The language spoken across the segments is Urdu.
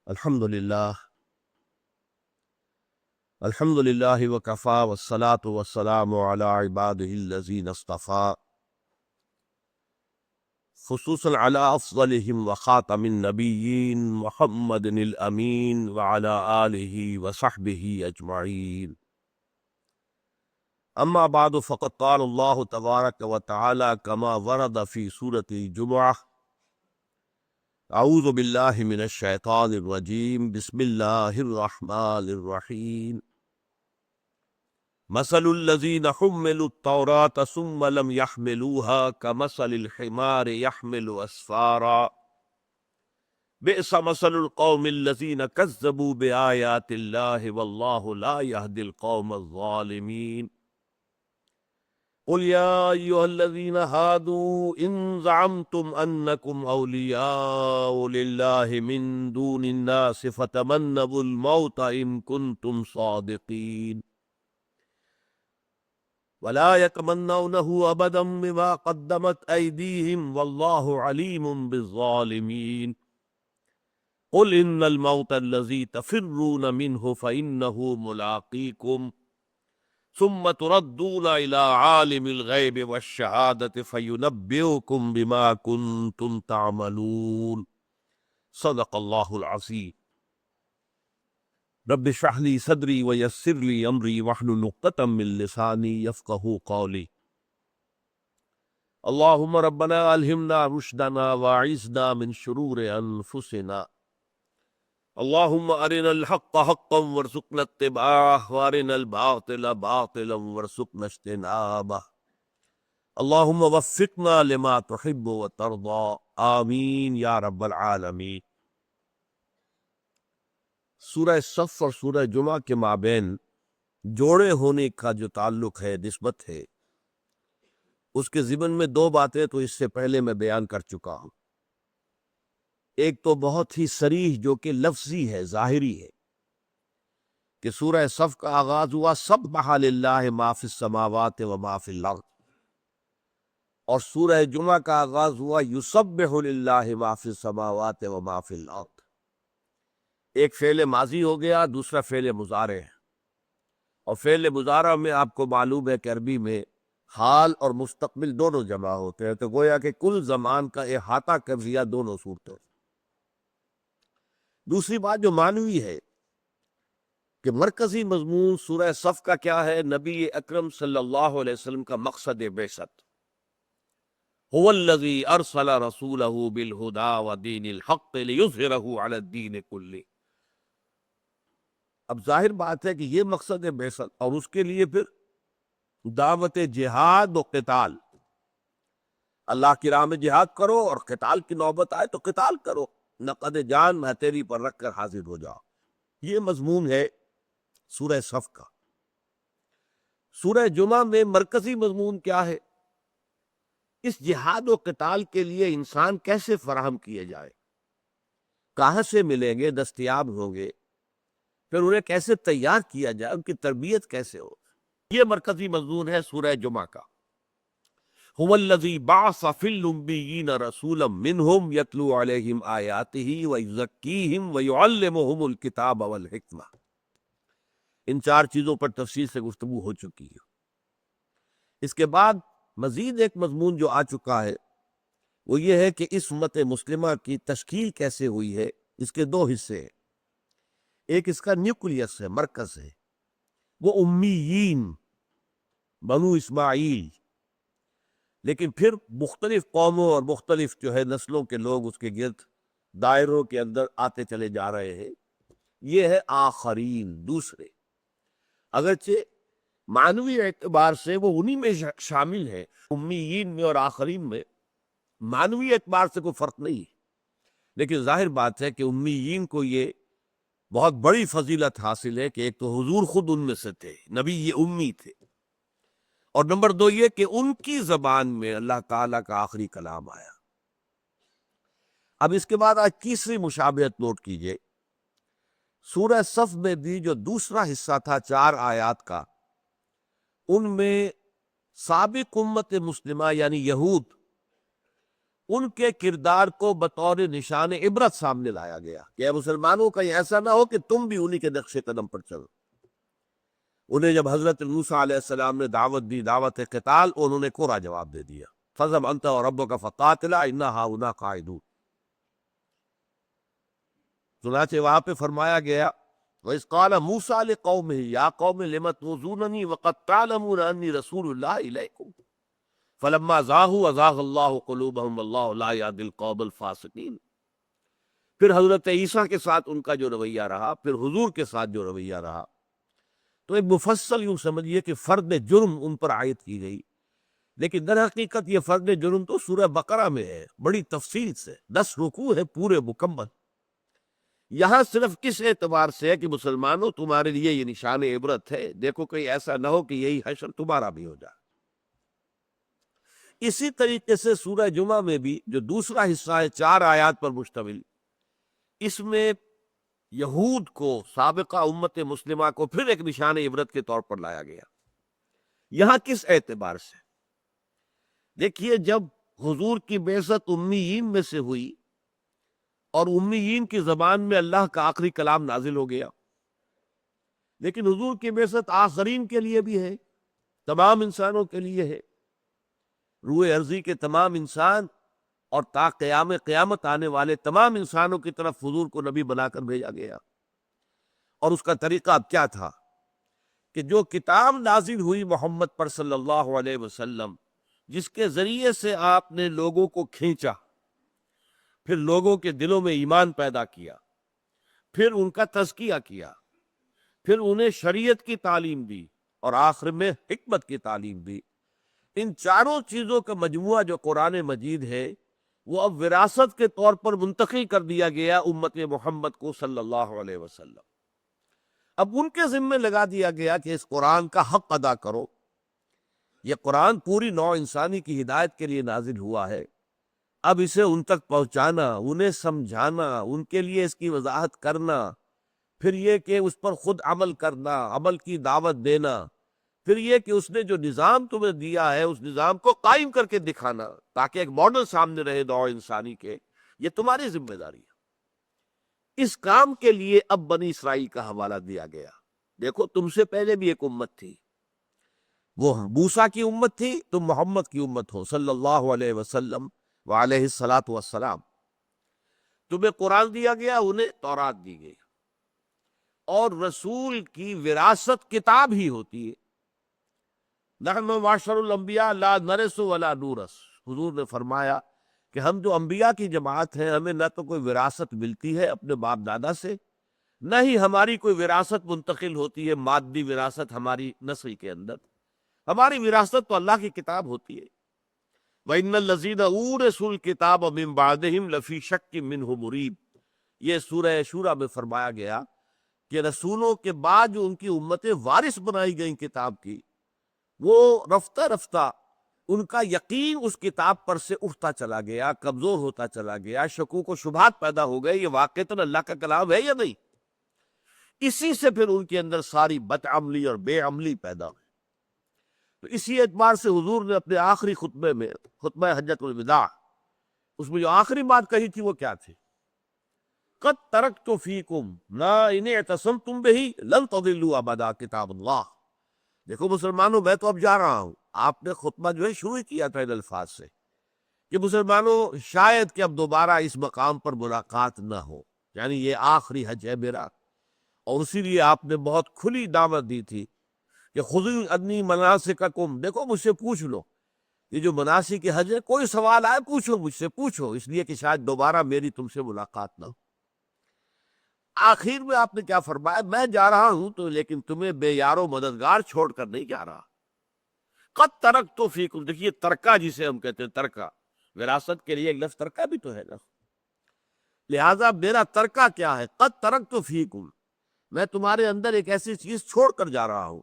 الحمد للہ الحمد للہ وکفا والصلاة والسلام علی عبادہ الذین اصطفیٰ خصوصاً علی افضلہم وخاتم النبیین محمد الامین وعلی آلہ وصحبہ اجمعین اما بعد فقد قال اللہ تبارک وتعالی کما ورد فی سورۃ الجمعہ اعوذ باللہ من الشیطان الرجیم بسم اللہ الرحمن الرحیم مثل الذین حملوا التوراة ثم لم يحملوها كمثل الحمار يحمل اسفارا بئس مثل القوم الذین كذبوا بآیات اللہ واللہ لا يهدی القوم الظالمین قل يا أيها الذين هادوا إن زعمتم أنكم أولياء لله من دون الناس فتمنوا الموت إن كنتم صادقين ولا يتمنونه أبدا بما قدمت أيديهم والله عليم بالظالمين قل إن الموت الذي تفرون منه فإنه ملاقيكم ثم تردون إلى عالم الغيب والشهادة فينبئكم بما كنتم تعملون صدق الله العظيم رب اشرح لي صدري ويسر لي أمري واحلل عقدة من لساني يفقهوا قولي اللهم ربنا ألهمنا رشدنا واعذنا من شرور أنفسنا اللهم أرنا الحق حقا وارزقنا اتباعه وأرنا الباطل باطلا وارزقنا اجتنابه اللهم وفقنا لما تحب وترضى آمین یا رب العالمین۔ سورہ صف اور سورہ جمعہ کے مابین جوڑے ہونے کا جو تعلق ہے، نسبت ہے، اس کے ضمن میں دو باتیں تو اس سے پہلے میں بیان کر چکا ہوں۔ ایک تو بہت ہی صریح جو کہ لفظی ہے، ظاہری ہے، کہ سورہ صف کا آغاز ہوا سبح للہ ما فی السماوات و ما فی الارض، اور سورہ جمعہ کا آغاز ہوا یسبح للہ ما فی السماوات و ما فی الارض۔ ایک فعل ماضی ہو گیا، دوسرا فعل مضارع ہے، اور فعل مضارع میں آپ کو معلوم ہے کہ عربی میں حال اور مستقبل دونوں جمع ہوتے ہیں، تو گویا کہ کل زمان کا احاطہ کر لیا دونوں صورتوں۔ دوسری بات جو معنوی ہے کہ مرکزی مضمون سورہ صف کا کیا ہے؟ نبی اکرم صلی اللہ علیہ وسلم کا مقصد بعثت، هو الذی ارسل رسولہ بالہدی ودین الحق لیظہرہ علی الدین کلہ۔ اب ظاہر بات ہے کہ یہ مقصد بعثت، اور اس کے لیے پھر دعوت جہاد و قتال، اللہ کی راہ میں جہاد کرو، اور قتال کی نوبت آئے تو قتال کرو، نقد جان ہتھیلی پر رکھ کر حاضر ہو جاؤ۔ یہ مضمون ہے سورہ صف کا۔ سورہ جمعہ میں مرکزی مضمون کیا ہے؟ اس جہاد و قتال کے لیے انسان کیسے فراہم کیے جائے، کہاں سے ملیں گے، دستیاب ہوں گے، پھر انہیں کیسے تیار کیا جائے، ان کی تربیت کیسے ہو۔ یہ مرکزی مضمون ہے سورہ جمعہ کا۔ هو الذی بعث فی الامیین رسولا منہم یتلو علیہم آیاتہ ویزکیہم ویعلمہم الکتاب والحکمہ۔ ان چار چیزوں پر تفصیل سے گفتگو ہو چکی ہے۔ اس کے بعد مزید ایک مضمون جو آ چکا ہے وہ یہ ہے کہ اس امت مسلمہ کی تشکیل کیسے ہوئی ہے۔ اس کے دو حصے ہیں، ایک اس کا نیوکلیس ہے، مرکز ہے، وہ امیین بنو اسماعیل، لیکن پھر مختلف قوموں اور مختلف جو ہے نسلوں کے لوگ اس کے گرد دائروں کے اندر آتے چلے جا رہے ہیں۔ یہ ہے آخرین، دوسرے، اگرچہ معنوی اعتبار سے وہ انہی میں شامل ہے، امیین میں اور آخرین میں معنوی اعتبار سے کوئی فرق نہیں ہے، لیکن ظاہر بات ہے کہ امیین کو یہ بہت بڑی فضیلت حاصل ہے کہ ایک تو حضور خود ان میں سے تھے، نبی یہ امی تھے، اور نمبر دو یہ کہ ان کی زبان میں اللہ تعالیٰ کا آخری کلام آیا۔ اب اس کے بعد آج تیسری مشابہت نوٹ کیجئے۔ سورہ صف میں بھی جو دوسرا حصہ تھا 4 آیات کا، ان میں سابق امت مسلمہ یعنی یہود، ان کے کردار کو بطور نشان عبرت سامنے لایا گیا کہ اے مسلمانوں کہیں ایسا نہ ہو کہ تم بھی انہی کے نقش قدم پر چلو۔ انہیں جب حضرت موسیٰ علیہ السلام نے دعوت دی، دعوت قتال، انہوں نے کوڑا جواب دے دیا، فَاذْهَبْ أَنْتَ وَرَبُّكَ فَقَاتِلَا إِنَّا هَاهُنَا قَاعِدُونَ۔ چنانچہ وہاں پہ فرمایا گیا وَإِذْ قَالَ مُوسَىٰ لِقَوْمِهِ يَا قَوْمِ لِمَ تُؤْذُونَنِي وَقَدْ تَعْلَمُونَ أَنِّي رَسُولُ اللَّهِ إِلَيْكُمْ فَلَمَّا زَاغُوا أَزَاغَ اللَّهُ قُلُوبَهُمْ وَاللَّهُ لَا يَهْدِي الْقَوْمَ الْفَاسِقِينَ۔ پھر حضرت عیسیٰ کے ساتھ ان کا جو رویہ رہا، پھر حضور کے ساتھ جو رویہ رہا، تو ایک مفصل یوں سمجھیے کہ فرد جرم ان پر عائد کی گئی، لیکن در حقیقت یہ فرد جرم تو سورہ بقرہ میں ہے، بڑی تفصیل سے 10 رکوع ہے پورے مکمل۔ یہاں صرف کس اعتبار سے ہے کہ مسلمانوں تمہارے لیے یہ نشان عبرت ہے، دیکھو کہیں ایسا نہ ہو کہ یہی حشر تمہارا بھی ہو جائے۔ اسی طریقے سے سورہ جمعہ میں بھی جو دوسرا حصہ ہے 4 آیات پر مشتمل، اس میں یہود کو، سابقہ امت مسلمہ کو پھر ایک نشان عبرت کے طور پر لایا گیا۔ یہاں کس اعتبار سے؟ دیکھیے، جب حضور کی بعثت امیین میں سے ہوئی اور امیین کی زبان میں اللہ کا آخری کلام نازل ہو گیا، لیکن حضور کی بعثت آخرین کے لیے بھی ہے، تمام انسانوں کے لیے ہے، روئے ارضی کے تمام انسان اور تا قیامت آنے والے تمام انسانوں کی طرف حضور کو نبی بنا کر بھیجا گیا۔ اور اس کا طریقہ اب کیا تھا کہ جو کتاب نازل ہوئی محمد پر صلی اللہ علیہ وسلم، جس کے ذریعے سے آپ نے لوگوں کو کھینچا، پھر لوگوں کے دلوں میں ایمان پیدا کیا، پھر ان کا تزکیہ کیا، پھر انہیں شریعت کی تعلیم دی، اور آخر میں حکمت کی تعلیم دی، ان چاروں چیزوں کا مجموعہ جو قرآن مجید ہے وہ اب وراثت کے طور پر منتقل کر دیا گیا امت محمد کو صلی اللہ علیہ وسلم۔ اب ان کے ذمہ لگا دیا گیا کہ اس قرآن کا حق ادا کرو۔ یہ قرآن پوری نوع انسانی کی ہدایت کے لیے نازل ہوا ہے، اب اسے ان تک پہنچانا، انہیں سمجھانا، ان کے لیے اس کی وضاحت کرنا، پھر یہ کہ اس پر خود عمل کرنا، عمل کی دعوت دینا، پھر یہ کہ اس نے جو نظام تمہیں دیا ہے اس نظام کو قائم کر کے دکھانا تاکہ ایک ماڈل سامنے رہے نوع انسانی کے، یہ تمہاری ذمہ داری ہے۔ اس کام کے لیے اب بنی اسرائیل کا حوالہ دیا گیا۔ دیکھو، تم سے پہلے بھی ایک امت تھی، وہ موسیٰ کی امت تھی، تم محمد کی امت ہو صلی اللہ علیہ وسلم وعلیہ الصلاۃ والسلام۔ تمہیں قرآن دیا گیا، انہیں تورات دی گئی، اور رسول کی وراثت کتاب ہی ہوتی ہے۔ نحن معاشر الانبیاء لا نرث ولا نورث، حضور نے فرمایا کہ ہم جو انبیاء کی جماعت ہیں، ہمیں نہ تو کوئی وراثت ملتی ہے اپنے باپ دادا سے، نہ ہی ہماری کوئی وراثت منتقل ہوتی ہے، مادی وراثت ہماری نسل کے اندر۔ ہماری وراثت تو اللہ کی کتاب ہوتی ہے۔ وَإِنَّ الَّذِينَ أُورِثُوا الْكِتَابَ مِن بَعْدِهِمْ لَفِي شَكٍّ مِّنْهُ مُرِيبٍ، یہ سورہ شورى میں فرمایا گیا کہ رسولوں کے بعد جو ان کی امتیں وارث بنائی گئیں کتاب کی، وہ رفتہ رفتہ ان کا یقین اس کتاب پر سے اٹھتا چلا گیا، کمزور ہوتا چلا گیا، شکوک و شبہات پیدا ہو گئے، یہ واقعتاً اللہ کا کلام ہے یا نہیں؟ اسی سے پھر ان کے اندر ساری بد عملی اور بے عملی پیدا ہوئی۔ تو اسی اعتبار سے حضور نے اپنے آخری خطبے میں، خطبہ حجۃ الوداع، اس میں جو آخری بات کہی تھی وہ کیا تھی؟ قد ترکت فیکم لا ان اعتصمتم بہ لن تضلوا ابدا کتاب اللہ۔ دیکھو مسلمانوں، میں تو اب جا رہا ہوں۔ آپ نے خطبہ جو ہے شروع کیا تھا ان الفاظ سے کہ مسلمانوں شاید کہ اب دوبارہ اس مقام پر ملاقات نہ ہو، یعنی یہ آخری حج ہے میرا، اور اسی لیے آپ نے بہت کھلی دعوت دی تھی کہ خذوا عنی مناسککم، دیکھو مجھ سے پوچھ لو، یہ جو مناسک حج ہے، کوئی سوال آئے پوچھو، مجھ سے پوچھو، اس لیے کہ شاید دوبارہ میری تم سے ملاقات نہ ہو۔ آخر میں آپ نے کیا فرمایا؟ میں جا رہا ہوں تو لیکن تمہیں بے یار و مددگار چھوڑ کر نہیں جا رہا۔ قد ترکت فیکم، دیکھیے ترکہ جسے ہم کہتے ہیں، ترکہ وراثت کے لیے ایک لفظ ترکہ بھی تو ہے نا، لہذا میرا ترکہ کیا ہے؟ قد ترکت فیکم، میں تمہارے اندر ایک ایسی چیز چھوڑ کر جا رہا ہوں،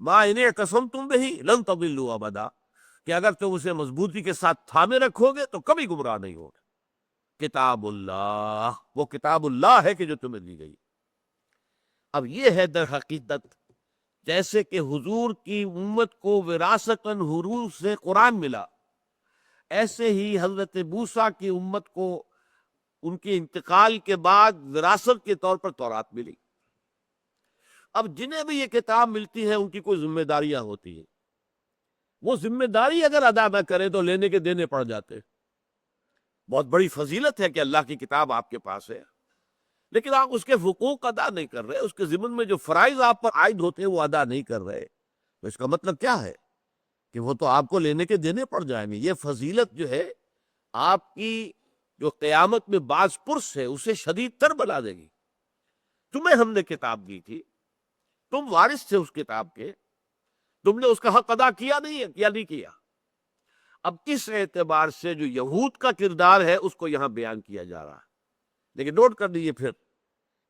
ما ان اعتصمتم بہ لن تضلوا ابدا، کہ اگر تم اسے مضبوطی کے ساتھ تھامے رکھو گے تو کبھی گمراہ نہیں ہوگے۔ کتاب اللہ، وہ کتاب اللہ ہے کہ جو تمہیں دی گئی۔ اب یہ ہے در حقیقت جیسے کہ حضور کی امت کو وراثتاً حضور سے قرآن ملا، ایسے ہی حضرت موسیٰ کی امت کو ان کے انتقال کے بعد وراثت کے طور پر تورات ملی۔ اب جنہیں بھی یہ کتاب ملتی ہے ان کی کوئی ذمہ داریاں ہوتی ہیں، وہ ذمہ داری اگر ادا نہ کرے تو لینے کے دینے پڑ جاتے۔ بہت بڑی فضیلت ہے کہ اللہ کی کتاب آپ کے پاس ہے، لیکن آپ اس کے حقوق ادا نہیں کر رہے، اس کے ضمن میں جو فرائض آپ پر عائد ہوتے ہیں وہ ادا نہیں کر رہے، تو اس کا مطلب کیا ہے کہ وہ تو آپ کو لینے کے دینے پڑ جائیں گے۔ یہ فضیلت جو ہے آپ کی جو قیامت میں باز پرس ہے اسے شدید تر بنا دے گی۔ تمہیں ہم نے کتاب دی تھی، تم وارث تھے اس کتاب کے، تم نے اس کا حق ادا کیا نہیں ہے، کیا نہیں کیا۔ اب اس اعتبار سے جو یہود کا کردار ہے اس کو یہاں بیان کیا جا رہا ہے۔ لیکن نوٹ کر لیجیے پھر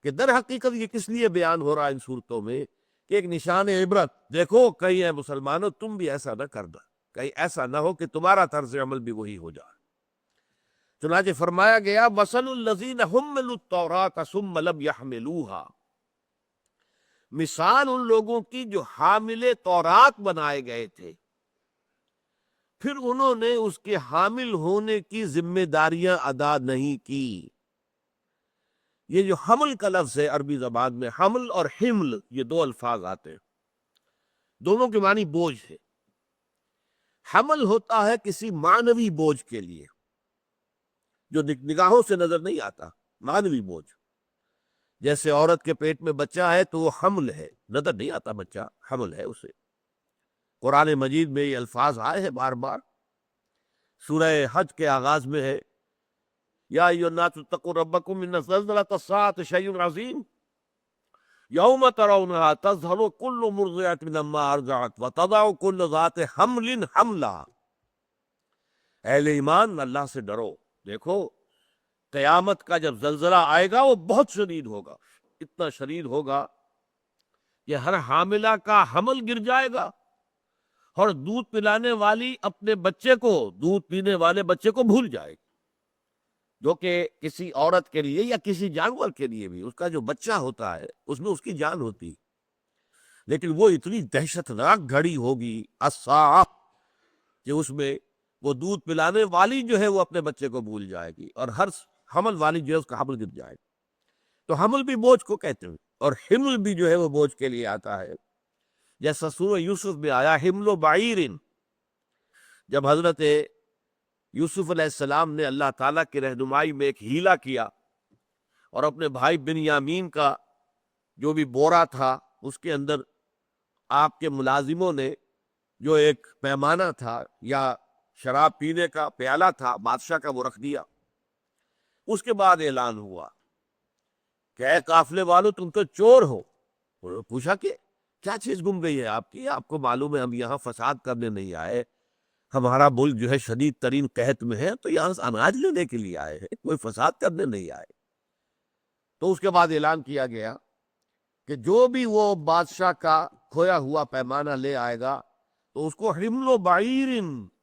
کہ در حقیقت یہ کس لیے بیان ہو رہا ہے ان صورتوں میں کہ ایک نشان عبرت، دیکھو کہیں اے مسلمانوں تم بھی ایسا نہ کرنا، کہیں ایسا نہ ہو کہ تمہارا طرز عمل بھی وہی ہو جائے۔ چنانچہ فرمایا گیا مثل الذین حملوا التوراۃ ثم لم یحملوها، مثال ان لوگوں کی جو حامل تورات بنائے گئے تھے پھر انہوں نے اس کے حامل ہونے کی ذمہ داریاں ادا نہیں کی۔ یہ جو حمل کا لفظ ہے عربی زبان میں، حمل اور حمل یہ دو الفاظ آتے ہیں، دونوں کے معنی بوجھ ہے۔ حمل ہوتا ہے کسی معنوی بوجھ کے لیے جو نگاہوں سے نظر نہیں آتا، معنوی بوجھ، جیسے عورت کے پیٹ میں بچہ ہے تو وہ حمل ہے، نظر نہیں آتا بچہ، حمل ہے اسے۔ قرآن مجید میں یہ الفاظ آئے ہیں بار بار، سورہ حج کے آغاز میں ہے یا ایھا الناس اتقوا ربکم ان زلزلۃ الساعۃ شیء عظیم یوم ترونها تذہل کل مرضعۃ عما ارضعت وتضع کل ذات حمل حملها۔ اہل ایمان اللہ سے ڈرو، دیکھو قیامت کا جب زلزلہ آئے گا وہ بہت شدید ہوگا، اتنا شدید ہوگا کہ ہر حاملہ کا حمل گر جائے گا، اور دودھ پلانے والی اپنے بچے کو، دودھ پینے والے بچے کو بھول جائے گی، جو کہ کسی عورت کے لیے یا کسی جانور کے لیے بھی اس کا جو بچہ ہوتا ہے اس میں اس کی جان ہوتی، لیکن وہ اتنی دہشتناک گھڑی ہوگی الساعہ کہ اس میں وہ دودھ پلانے والی جو ہے وہ اپنے بچے کو بھول جائے گی، اور ہر حمل والی جو ہے اس کا حمل گر جائے گا۔ تو حمل بھی بوجھ کو کہتے ہیں، اور حمل بھی جو ہے وہ بوجھ کے لیے آتا ہے، جیسا سورہ یوسف میں آیا حمل و بعیر، جب حضرت یوسف علیہ السلام نے اللہ تعالیٰ کی رہنمائی میں ایک ہیلا کیا اور اپنے بھائی بنیامین کا جو بھی بورا تھا اس کے اندر آپ کے ملازموں نے جو ایک پیمانہ تھا یا شراب پینے کا پیالہ تھا بادشاہ کا وہ رکھ دیا۔ اس کے بعد اعلان ہوا کہ اے قافلے والو تم تو چور ہو۔ انہوں نے پوچھا کہ کیا چیز گم گئی ہے آپ کی؟ آپ کو معلوم ہے ہم یہاں فساد کرنے نہیں آئے، ہمارا ملک جو ہے شدید ترین قحط میں ہے تو یہاں سے اناج لینے کے لیے آئے ہیں، کوئی فساد کرنے نہیں آئے۔ تو اس کے بعد اعلان کیا گیا کہ جو بھی وہ بادشاہ کا کھویا ہوا پیمانہ لے آئے گا تو اس کو حمل و بعیر،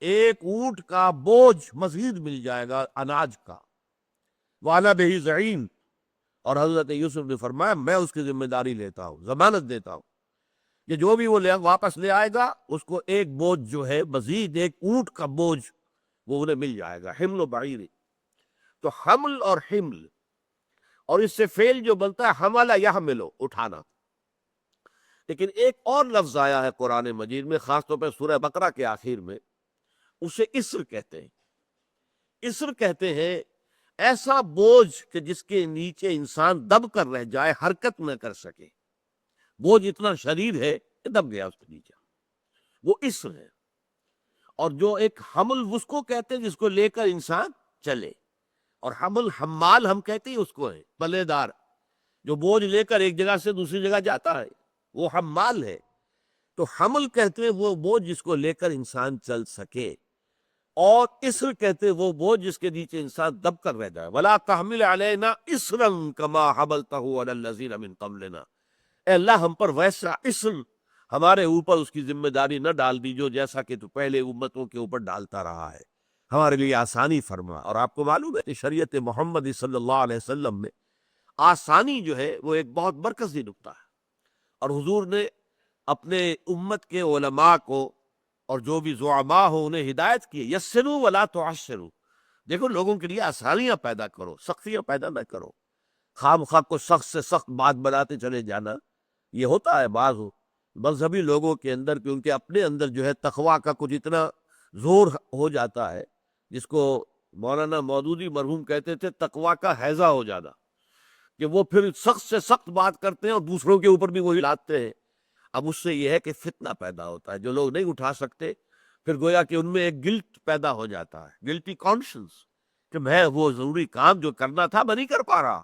ایک اونٹ کا بوجھ مزید مل جائے گا اناج کا، وَأَنَا بِهِ زَعِيمٌ، اور حضرت یوسف نے فرمایا میں اس کی ذمہ داری لیتا ہوں، ضمانت دیتا ہوں کہ جو بھی وہ واپس لے آئے گا اس کو ایک بوجھ جو ہے مزید، ایک اونٹ کا بوجھ وہ انہیں مل جائے گا، حمل و بعیر۔ تو حمل اور حمل، اور اس سے فعل جو بنتا ہے حمل یحمل، اٹھانا۔ لیکن ایک اور لفظ آیا ہے قرآن مجید میں، خاص طور پر سورہ بقرہ کے آخر میں، اسے اسر کہتے ہیں۔ اسر کہتے ہیں ایسا بوجھ کہ جس کے نیچے انسان دب کر رہ جائے، حرکت نہ کر سکے، بوجھ اتنا شدید ہے کہ دب گیا اس کے نیچے، وہ اسر ہے۔ اور جو ایک حمل اس کو کہتے ہیں جس کو لے کر انسان چلے، اور حمل حمال ہم کہتے ہیں اس کو ہے، پلے دار جو بوجھ لے کر ایک جگہ سے دوسری جگہ جاتا ہے وہ حمال ہے۔ تو حمل کہتے ہیں وہ بوجھ جس کو لے کر انسان چل سکے، اور اسر کہتے ہیں وہ بوجھ جس کے نیچے انسان دب کر رہ جائے۔ وَلَا تَحْمِلْ عَلَيْنَا إِصْرًا كَمَا حَمَلْتَهُ عَلَى الَّذِينَ مِن قَبْلِنَا، اے اللہ ہم پر ویسا اسر، ہمارے اوپر اس کی ذمہ داری نہ ڈال دیجو جیسا کہ تو پہلے امتوں کے اوپر ڈالتا رہا ہے، ہمارے لیے آسانی فرما۔ اور آپ کو معلوم ہے کہ شریعت محمدی صلی اللہ علیہ وسلم میں آسانی جو ہے وہ ایک بہت مرکزی نقطہ ہے، اور حضور نے اپنے امت کے علماء کو اور جو بھی زعماء ہو انہیں ہدایت کیے، یسروا ولا تعسروا، دیکھو لوگوں کے لیے آسانیاں پیدا کرو، سختیاں پیدا نہ کرو، خواہ مخواہ کو سخت سے سخت بات بناتے چلے جانا۔ یہ ہوتا ہے بعض مذہبی لوگوں کے اندر کہ ان کے اپنے اندر جو ہے تقویٰ کا کچھ اتنا زور ہو جاتا ہے، جس کو مولانا مودودی مرحوم کہتے تھے تقویٰ کا ہیضہ ہو جانا، کہ وہ پھر سخت سے سخت بات کرتے ہیں اور دوسروں کے اوپر بھی وہی لاتے ہیں۔ اب اس سے یہ ہے کہ فتنہ پیدا ہوتا ہے، جو لوگ نہیں اٹھا سکتے پھر گویا کہ ان میں ایک گلٹ پیدا ہو جاتا ہے، گلٹی کانشنس، کہ میں وہ ضروری کام جو کرنا تھا میں نہیں کر پا رہا،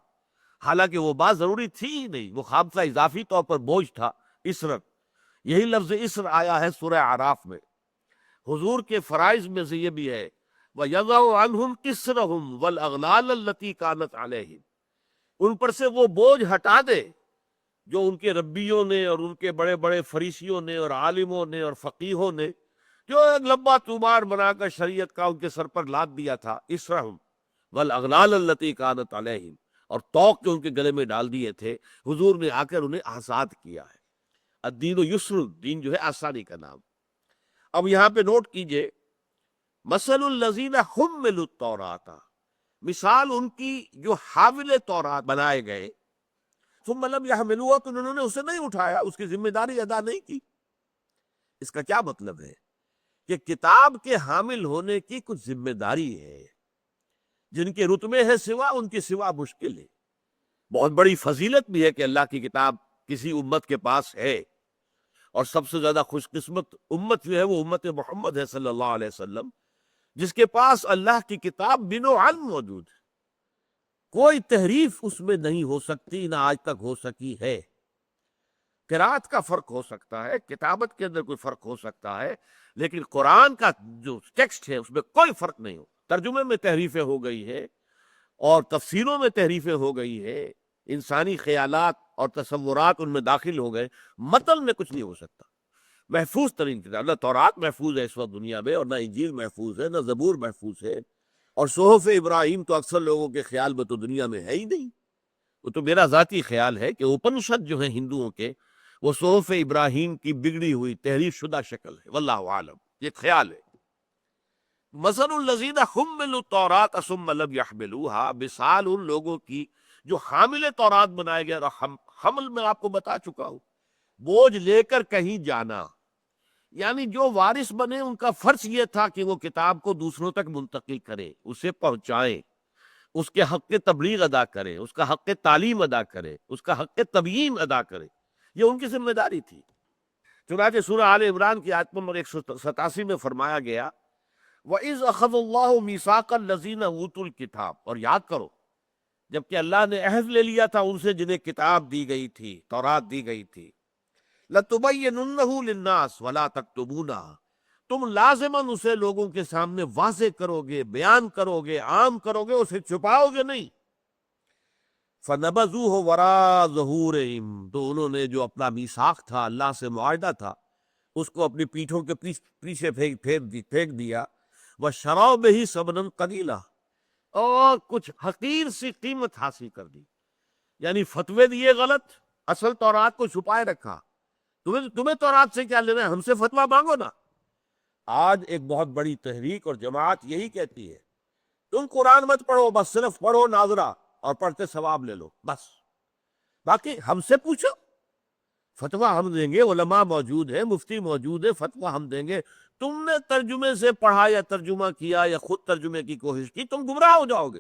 حالانکہ وہ بات ضروری تھی ہی نہیں، وہ خامخواہ اضافی طور پر بوجھ تھا، اسرت۔ یہی لفظ اسر آیا ہے سورہ اعراف میں۔ حضور کے فرائض میں سے یہ بھی ہے وَيَضَعُ عَنْهُمْ إِصْرَهُمْ وَالْأَغْلَالَ الَّتِي كَانَتْ عَلَيْهِمْ، ان پر سے وہ بوجھ ہٹا دے جو ان کے ربیوں نے اور ان کے بڑے بڑے فریسیوں نے اور عالموں نے اور فقیہوں نے جو ایک لمبا طومار بنا کر شریعت کا ان کے سر پر لاد دیا تھا، اسرہم والاغلال التي كانت عليهم، اور توق جو ان کے گلے میں ڈال دیے تھے، حضور نے آ کر انہیں آزاد کیا ہے۔ الدین یسر، دین جو ہے آسانی کا نام۔ اب یہاں پہ نوٹ کیجئے مثل الذین حملوا التوراۃ، مثال ان کی جو حامل تورات بنائے گئے، ثم لم يحملوها، تو انہوں نے اسے نہیں اٹھایا، اس کی ذمہ داری ادا نہیں کی۔ اس کا کیا مطلب ہے؟ کہ کتاب کے حامل ہونے کی کچھ ذمہ داری ہے، جن کے رتبے ہے سوا ان کی سوا مشکل ہے۔ بہت بڑی فضیلت بھی ہے کہ اللہ کی کتاب کسی امت کے پاس ہے، اور سب سے زیادہ خوش قسمت امت جو ہے وہ امت محمد ہے صلی اللہ علیہ وسلم، جس کے پاس اللہ کی کتاب بنو عن موجود ہے، کوئی تحریف اس میں نہیں ہو سکتی، نہ آج تک ہو سکی ہے۔ قرأت کا فرق ہو سکتا ہے، کتابت کے اندر کوئی فرق ہو سکتا ہے، لیکن قرآن کا جو ٹیکسٹ ہے اس میں کوئی فرق نہیں ہو۔ ترجمے میں تحریفیں ہو گئی ہے اور تفسیروں میں تحریفیں ہو گئی ہے، انسانی خیالات اور تصورات ان میں داخل ہو گئے، متن میں کچھ نہیں ہو سکتا۔ محفوظ ترین کتاب، نہ تورات محفوظ ہے اس وقت دنیا میں، اور نہ انجیل محفوظ ہے، نہ زبور محفوظ ہے، اور صحف ابراہیم تو اکثر لوگوں کے خیال میں تو دنیا میں ہے ہی نہیں۔ وہ تو میرا ذاتی خیال ہے کہ اپنشد جو ہیں ہندوؤں کے، وہ صحف ابراہیم کی بگڑی ہوئی تحریف شدہ شکل ہے، واللہ عالم، یہ خیال ہے۔ مثل الذین حملوا التوراۃ ثم لم يحملوها، مثال ان لوگوں کی جو حامل تورات بنائے گئے، اور حمل میں آپ کو بتا چکا ہوں، بوجھ لے کر کہیں جانا، یعنی جو وارث بنے ان کا فرض یہ تھا کہ وہ کتاب کو دوسروں تک منتقل کرے، اسے پہنچائیں، اس کے حق تبلیغ ادا کرے، اس کا حق تعلیم ادا کرے، اس کا حق تبیین ادا کرے، یہ ان کی ذمہ داری تھی۔ چنانچہ سورہ آل عمران کی آیت نمبر 187 میں فرمایا گیا وَإِذْ أَخَذَ اللَّهُ مِيثَاقَ الَّذِينَ أُوتُوا الْكِتَابَ، اور یاد کرو جبکہ اللہ نے عہد لے لیا تھا ان سے جنہیں کتاب دی گئی تھی، تورات دی گئی تھی، لَتُبَيِّنُنَّهُ لِلنَّاسِ وَلَا تَكْتُمُونَهُ، تم لازماً اسے لوگوں کے سامنے واضح کرو گے، بیان کرو گے، عام کرو گے، اسے چھپاؤ گے نہیں۔ فَنَبَذُوهُ وَرَاءَ ظُهُورِهِمْ، تو انہوں نے جو اپنا میثاق تھا، اللہ سے معاہدہ تھا، اس کو اپنی پیٹھوں کے پیچھے پھینک دیا، وَشَرَوْا بِهِ ثَمَنًا قَلِيلًا، اور کچھ حقیر سی قیمت حاصل کر دی، یعنی فتوے دیے غلط، اصل تورات کو چھپائے رکھا۔ تمہیں تورات سے کیا لینا ہے، ہم سے فتویٰ مانگو نا۔ آج ایک بہت بڑی تحریک اور جماعت یہی کہتی ہے تم قرآن مت پڑھو، بس صرف پڑھو ناظرہ اور پڑھتے ثواب لے لو، بس باقی ہم سے پوچھو، فتویٰ ہم دیں گے، علماء موجود ہیں، مفتی موجود ہے، فتویٰ ہم دیں گے۔ تم نے ترجمے سے پڑھا یا ترجمہ کیا یا خود ترجمے کی کوشش کی، تم گمراہ ہو جاؤ گے۔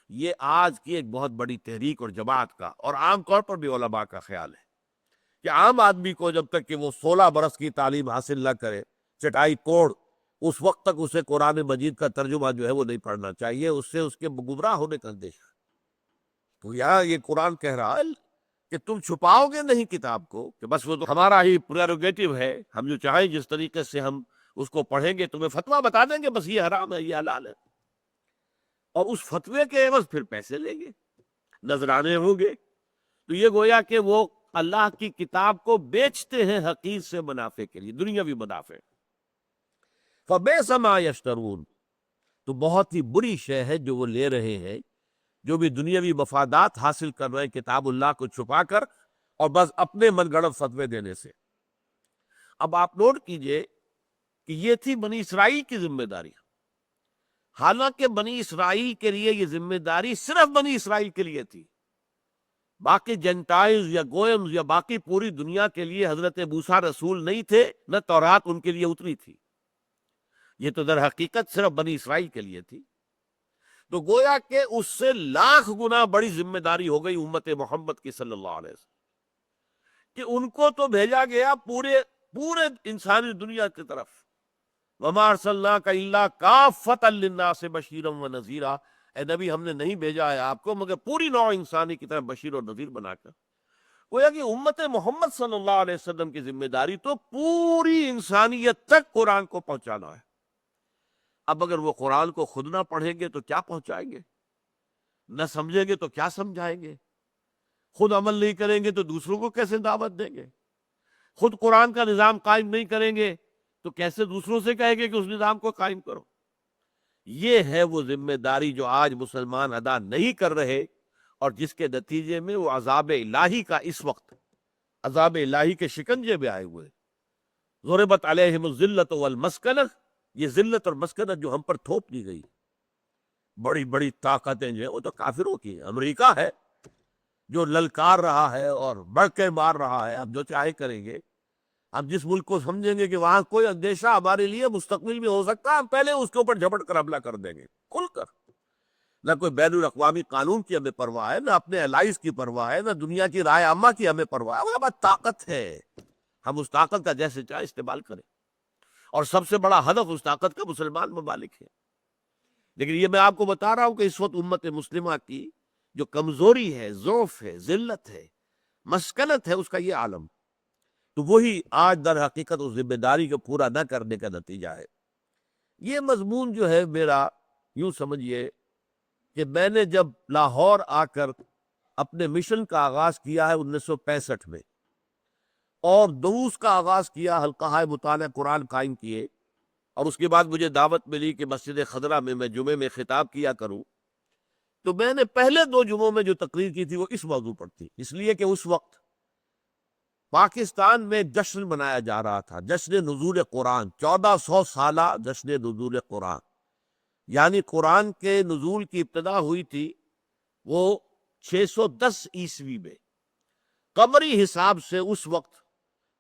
یہ آج کی ایک بہت بڑی تحریک اور جماعت کا، اور عام طور پر بھی علماء کا خیال ہے کہ عام آدمی کو جب تک کہ وہ 16 برس کی تعلیم حاصل نہ کرے، چٹائی توڑ، اس وقت تک اسے قرآن مجید کا ترجمہ جو ہے وہ نہیں پڑھنا چاہیے، اس سے اس کے گمراہ ہونے کا اندیشہ۔ تو یہاں یہ قرآن کہہ رہا ہے کہ تم چھپاؤ گے نہیں کتاب کو، کہ بس وہ تو ہمارا ہی پریروگیٹو ہے، ہم جو چاہیں جس طریقے سے ہم اس کو پڑھیں گے، تمہیں فتویٰ بتا دیں گے بس یہ حرام ہے، یہ حلال ہے، اور اس فتوے کے عوض پھر پیسے لیں گے، نذرانے ہوں گے۔ تو یہ گویا کہ وہ اللہ کی کتاب کو بیچتے ہیں حقیر سے منافع کے لیے، دنیاوی منافع۔ فَبِئْسَ مَا يَشْتَرُونَ، تو بہت ہی بری شے ہے جو وہ لے رہے ہیں، جو بھی دنیاوی مفادات حاصل کر رہے ہیں کتاب اللہ کو چھپا کر، اور بس اپنے من گڑت فتوے دینے سے۔ اب آپ نوٹ کیجئے کہ یہ تھی بنی اسرائیل کی ذمہ داری، حالانکہ بنی اسرائیل کے لیے یہ ذمہ داری صرف بنی اسرائیل کے لیے تھی، باقی جنٹائلز یا گوئمز یا باقی پوری دنیا کے لیے حضرت موسیٰ رسول نہیں تھے، نہ تورات ان کے لیے اتری تھی، یہ تو در حقیقت صرف بنی اسرائیل کے لیے تھی۔ تو گویا کہ اس سے لاکھ گنا بڑی ذمہ داری ہو گئی امت محمد کی صلی اللہ علیہ وسلم، کہ ان کو تو بھیجا گیا پورے انسانی دنیا کی طرف، وَمَا أَرْسَلْنَاكَ إِلَّا كَافَّةً لِلنَّاسِ بَشِيرًا وَنَذِيرًا، اے نبی ہم نے نہیں بھیجا ہے آپ کو مگر پوری نوع انسانی کی طرف بشیر اور نذیر بنا کر۔ گویا کہ امت محمد صلی اللہ علیہ وسلم کی ذمہ داری تو پوری انسانیت تک قرآن کو پہنچانا ہے۔ اب اگر وہ قرآن کو خود نہ پڑھیں گے تو کیا پہنچائیں گے، نہ سمجھیں گے تو کیا سمجھائیں گے، خود عمل نہیں کریں گے تو دوسروں کو کیسے دعوت دیں گے، خود قرآن کا نظام قائم نہیں کریں گے تو کیسے دوسروں سے کہیں گے کہ اس نظام کو قائم کرو۔ یہ ہے وہ ذمہ داری جو آج مسلمان ادا نہیں کر رہے، اور جس کے نتیجے میں وہ عذاب الہی کا اس وقت عذاب الہی کے شکنجے میں آئے ہوئے۔ ضربت علیہم الذلۃ والمسکنہ، یہ ذلت اور مسکنت جو ہم پر تھوپ دی گئی، بڑی بڑی طاقتیں جو ہیں وہ تو کافروں کی ہیں۔ امریکہ ہے جو للکار رہا ہے اور بڑھ کے مار رہا ہے، ہم جو چاہے کریں گے، ہم جس ملک کو سمجھیں گے کہ وہاں کوئی اندیشہ ہمارے لیے مستقبل میں ہو سکتا ہے، ہم پہلے اس کے اوپر جھپٹ کر حملہ کر دیں گے کھل کر۔ نہ کوئی بین الاقوامی قانون کی ہمیں پرواہ ہے، نہ اپنے الائز کی پرواہ ہے، نہ دنیا کی رائے عامہ کی ہمیں پرواہ ہے، ہمارے پاس طاقت ہے، ہم اس طاقت کا جیسے چاہے استعمال کریں، اور سب سے بڑا ہدف اس طاقت کا مسلمان ممالک ہے۔ لیکن یہ میں آپ کو بتا رہا ہوں کہ اس وقت امت مسلمہ کی جو کمزوری ہے، ضعف ہے، ذلت ہے، مسکنت ہے، اس کا یہ عالم، تو وہی آج در حقیقت اس ذمہ داری کو پورا نہ کرنے کا نتیجہ ہے۔ یہ مضمون جو ہے میرا، یوں سمجھیے کہ میں نے جب لاہور آ کر اپنے مشن کا آغاز کیا ہے 1965 میں، اور دروس کا آغاز کیا، حلقہ مطالعہ قرآن قائم کیے، اور اس کے بعد مجھے دعوت ملی کہ مسجد خضرہ میں جمعے میں خطاب کیا کروں، تو میں نے پہلے 2 جمعوں میں جو تقریر کی تھی وہ اس موضوع پر تھی، اس لیے کہ اس وقت پاکستان میں جشن منایا جا رہا تھا، جشن نزول قرآن، 1400 سالہ جشن نزول قرآن، یعنی قرآن کے نزول کی ابتدا ہوئی تھی وہ 610 عیسوی میں، قمری حساب سے اس وقت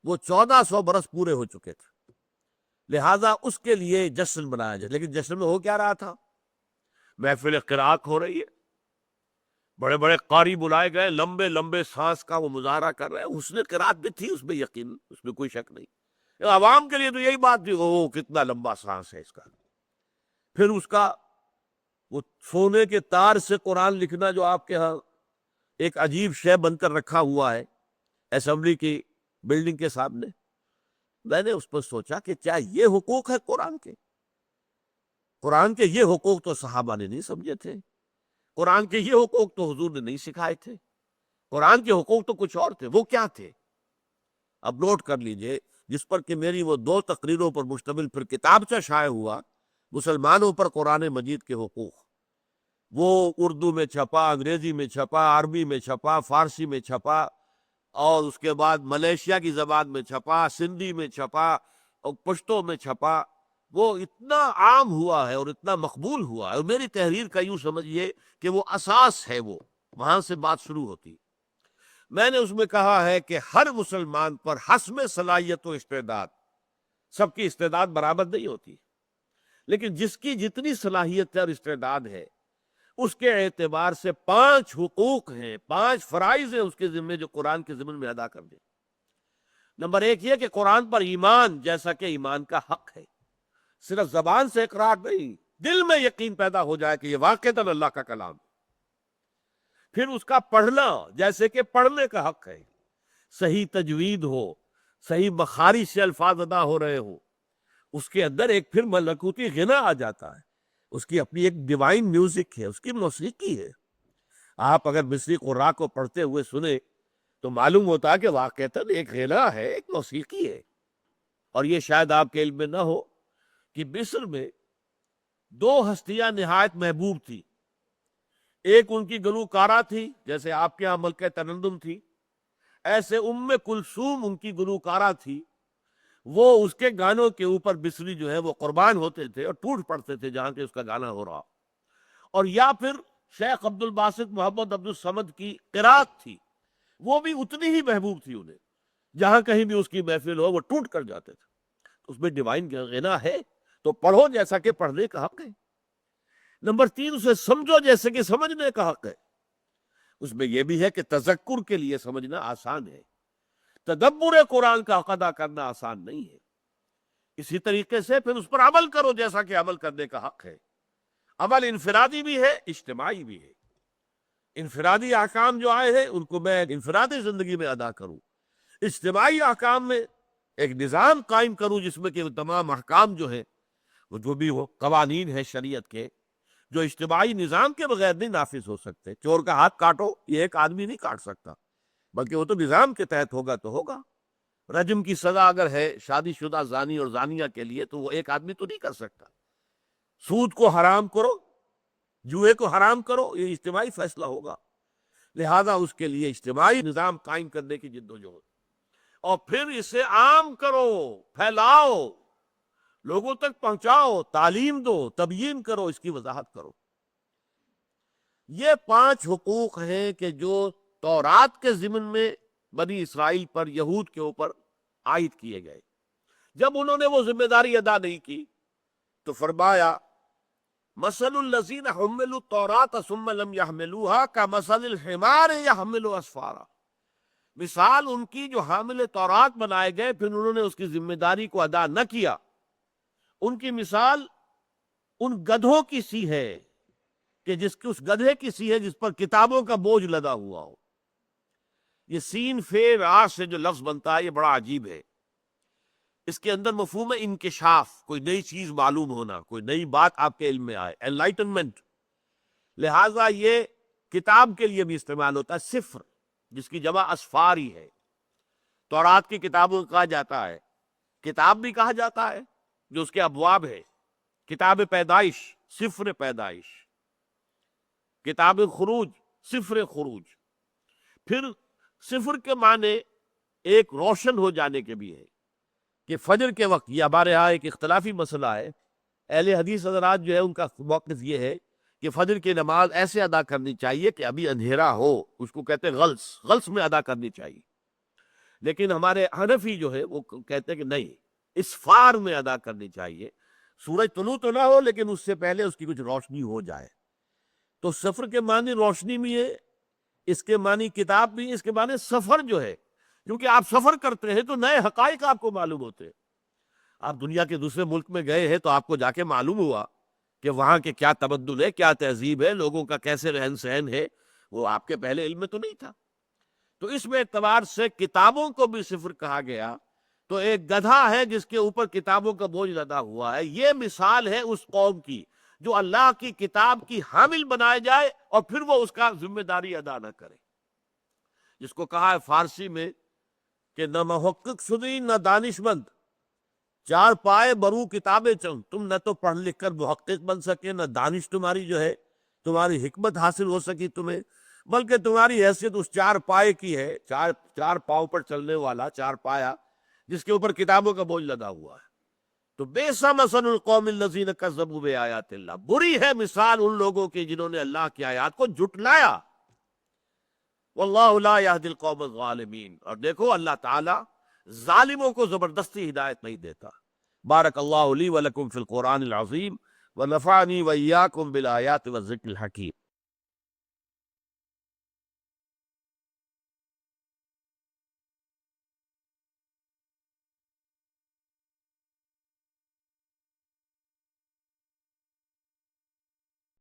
وہ 1400 برس پورے ہو چکے تھے، لہذا اس کے لیے جشن منایا جائے۔ لیکن جشن میں ہو کیا رہا تھا؟ محفل قراءت ہو رہی ہے، بڑے بڑے قاری بلائے گئے، لمبے لمبے سانس کا وہ مظاہرہ کر رہے ہیں، حسن قراءت بھی تھی اس میں، یقین اس میں کوئی شک نہیں، عوام کے لیے تو یہی بات تھی، او کتنا لمبا سانس ہے اس کا۔ پھر اس کا وہ سونے کے تار سے قرآن لکھنا جو آپ کے ہاں ایک عجیب شے بن کر رکھا ہوا ہے اسمبلی کی بلڈنگ کے سامنے، میں نے اس پر سوچا کہ کیا یہ حقوق ہے قرآن کے؟ قرآن کے یہ حقوق تو صحابہ نے نہیں سمجھے تھے، قرآن کے یہ حقوق تو حضور نے نہیں سکھائے تھے، قرآن کے حقوق تو کچھ اور تھے، وہ کیا تھے؟ اب نوٹ کر لیجئے، جس پر کہ میری وہ 2 تقریروں پر مشتمل پھر کتابچہ شائع ہوا، مسلمانوں پر قرآن مجید کے حقوق، وہ اردو میں چھپا، انگریزی میں چھپا، عربی میں چھپا، فارسی میں چھپا، اور اس کے بعد ملیشیا کی زبان میں چھپا، سندھی میں چھپا، اور پشتو میں چھپا، وہ اتنا عام ہوا ہے اور اتنا مقبول ہوا ہے، اور میری تحریر کا یوں سمجھیے کہ وہ اساس ہے، وہ وہاں سے بات شروع ہوتی۔ میں نے اس میں کہا ہے کہ ہر مسلمان پر حسب صلاحیت و استعداد، سب کی استعداد برابر نہیں ہوتی، لیکن جس کی جتنی صلاحیت ہے اور استعداد ہے، اس کے اعتبار سے 5 حقوق ہیں، 5 فرائض ہیں اس کے ذمے جو قرآن کے ضمن میں ادا کر دیں۔ نمبر 1 یہ کہ قرآن پر ایمان جیسا کہ ایمان کا حق ہے، صرف زبان سے اقرار نہیں، دل میں یقین پیدا ہو جائے کہ یہ واقعتاً اللہ کا کلام ہے۔ پھر اس کا پڑھنا جیسے کہ پڑھنے کا حق ہے، صحیح تجوید ہو، صحیح مخارج سے الفاظ ادا ہو رہے ہو، اس کے اندر ایک پھر ملکوتی غنا آ جاتا ہے، اس کی اپنی ایک ڈیوائن میوزک ہے، اس کی موسیقی ہے۔ آپ اگر مصری قراء کو پڑھتے ہوئے سنیں تو معلوم ہوتا ہے کہ واقعتاً ایک غنا ہے، ایک موسیقی ہے۔ اور یہ شاید آپ کے علم میں نہ ہو کہ مصر میں 2 ہستیاں نہایت محبوب تھی، ایک ان کی گلوکارہ تھی، جیسے آپ کے یہاں ملکہ ترنم تھی، ایسے کلثوم ان کی گلوکارہ تھی، وہ اس کے گانوں کے اوپر بسری جو ہے وہ قربان ہوتے تھے اور ٹوٹ پڑتے تھے جہاں کہ اس کا گانا ہو رہا، اور یا پھر شیخ عبد الباسط محمد عبد الصمد کی قرات تھی، وہ بھی اتنی ہی محبوب تھی انہیں، جہاں کہیں بھی اس کی محفل ہو وہ ٹوٹ کر جاتے تھے۔ اس میں ڈیوائن غنا ہے تو پڑھو جیسا کہ پڑھنے کا حق ہے۔ نمبر 3، اسے سمجھو جیسے کہ سمجھنے کا حق ہے۔ اس میں یہ بھی ہے کہ تذکر کے لیے سمجھنا آسان ہے، تدبر قرآن کا حق ادا کرنا آسان نہیں ہے۔ اسی طریقے سے پھر اس پر عمل کرو جیسا کہ عمل کرنے کا حق ہے۔ عمل انفرادی بھی ہے، اجتماعی بھی ہے۔ انفرادی احکام جو آئے ہیں ان کو میں انفرادی زندگی میں ادا کروں، اجتماعی احکام میں ایک نظام قائم کروں جس میں کہ تمام احکام جو ہیں وہ جو بھی ہو قوانین ہیں شریعت کے، جو اجتماعی نظام کے بغیر نہیں نافذ ہو سکتے۔ چور کا ہاتھ کاٹو، یہ ایک آدمی نہیں کاٹ سکتا، بلکہ وہ تو نظام کے تحت ہوگا تو ہوگا۔ رجم کی سزا اگر ہے شادی شدہ زانی اور زانیہ کے لیے تو وہ ایک آدمی تو نہیں کر سکتا۔ سود کو حرام کرو، جوئے کو حرام کرو، یہ اجتماعی فیصلہ ہوگا۔ لہذا اس کے لیے اجتماعی نظام قائم کرنے کی جدوجہد، اور پھر اسے عام کرو، پھیلاؤ، لوگوں تک پہنچاؤ، تعلیم دو، تبیین کرو، اس کی وضاحت کرو۔ یہ 5 حقوق ہیں کہ جو تورات کے ضمن میں بنی اسرائیل پر، یہود کے اوپر عائد کیے گئے۔ جب انہوں نے وہ ذمہ داری ادا نہیں کی تو فرمایا مثل الذین حملوا التوراۃ ثم لم يحملوها كمثل الحمار يحمل اسفارا، مثال ان کی جو حامل تورات بنائے گئے پھر انہوں نے اس کی ذمہ داری کو ادا نہ کیا، ان کی مثال ان گدھوں کی سی ہے کہ اس گدھے کی سی ہے جس پر کتابوں کا بوجھ لدا ہوا ہو۔ یہ سین فے آ سے جو لفظ بنتا ہے یہ بڑا عجیب ہے۔ اس کے اندر مفہوم ہے انکشاف، کوئی نئی چیز معلوم ہونا، کوئی نئی بات آپ کے علم میں آئے، انلائٹنمنٹ۔ لہٰذا یہ کتاب کے لیے بھی استعمال ہوتا ہے، صفر جس کی جمع اسفار ہی ہے۔ تورات کی کتابوں کو کہا جاتا ہے، کتاب بھی کہا جاتا ہے جو اس کے ابواب ہے۔ کتاب پیدائش، سفر پیدائش، کتاب خروج، سفر خروج۔ پھر سفر کے معنی ایک روشن ہو جانے کے بھی ہے کہ فجر کے وقت، یہ ہمارے ہاں ایک اختلافی مسئلہ ہے، اہل حدیث حضرات جو ہے ان کا موقف یہ ہے کہ فجر کی نماز ایسے ادا کرنی چاہیے کہ ابھی اندھیرا ہو، اس کو کہتے ہیں غلس میں ادا کرنی چاہیے۔ لیکن ہمارے حنفی جو ہے وہ کہتے ہیں کہ نہیں، اسفار میں ادا کرنی چاہیے، سورج طلوع تو نہ ہو لیکن اس سے پہلے اس کی کچھ روشنی ہو جائے۔ تو سفر کے معنی روشنی بھی ہے، اس کے معنی کتاب بھی، اس کے معنی سفر جو ہے، کیونکہ آپ سفر کرتے ہیں تو نئے حقائق آپ کو معلوم ہوتے ہیں۔ آپ دنیا کے دوسرے ملک میں گئے ہیں تو آپ کو جا کے معلوم ہوا کہ وہاں کے کیا تمدن ہے، کیا تہذیب ہے، لوگوں کا کیسے رہن سہن ہے، وہ آپ کے پہلے علم میں تو نہیں تھا۔ تو اس میں اعتبار سے کتابوں کو بھی صفر کہا گیا۔ تو ایک گدھا ہے جس کے اوپر کتابوں کا بوجھ لدا ہوا ہے، یہ مثال ہے اس قوم کی جو اللہ کی کتاب کی حامل بنائے جائے اور پھر وہ اس کا ذمہ داری ادا نہ کرے، جس کو کہا ہے فارسی میں کہ نہ محقق شدی نہ دانش مند، 4 پائے برو کتابیں چند، تم نہ تو پڑھ لکھ کر محقق بن سکے، نہ دانش تمہاری جو ہے تمہاری حکمت حاصل ہو سکی تمہیں، بلکہ تمہاری حیثیت اس 4 پائے کی ہے، چار پاؤں پر چلنے والا 4 پایا جس کے اوپر کتابوں کا بوجھ لدا ہوا ہے۔ تو بئس مثل القوم الذین کذبوا بآیات اللہ، بری ہے مثال ان لوگوں کی جنہوں نے اللہ کی آیات کو جھٹلایا۔ واللہ لا یہدی القوم الظالمین، اور دیکھو اللہ تعالی ظالموں کو زبردستی ہدایت نہیں دیتا۔ بارک اللہ لی ولکم فی القرآن العظیم ونفعنی وإیاکم بالآیات والذکر الحکیم۔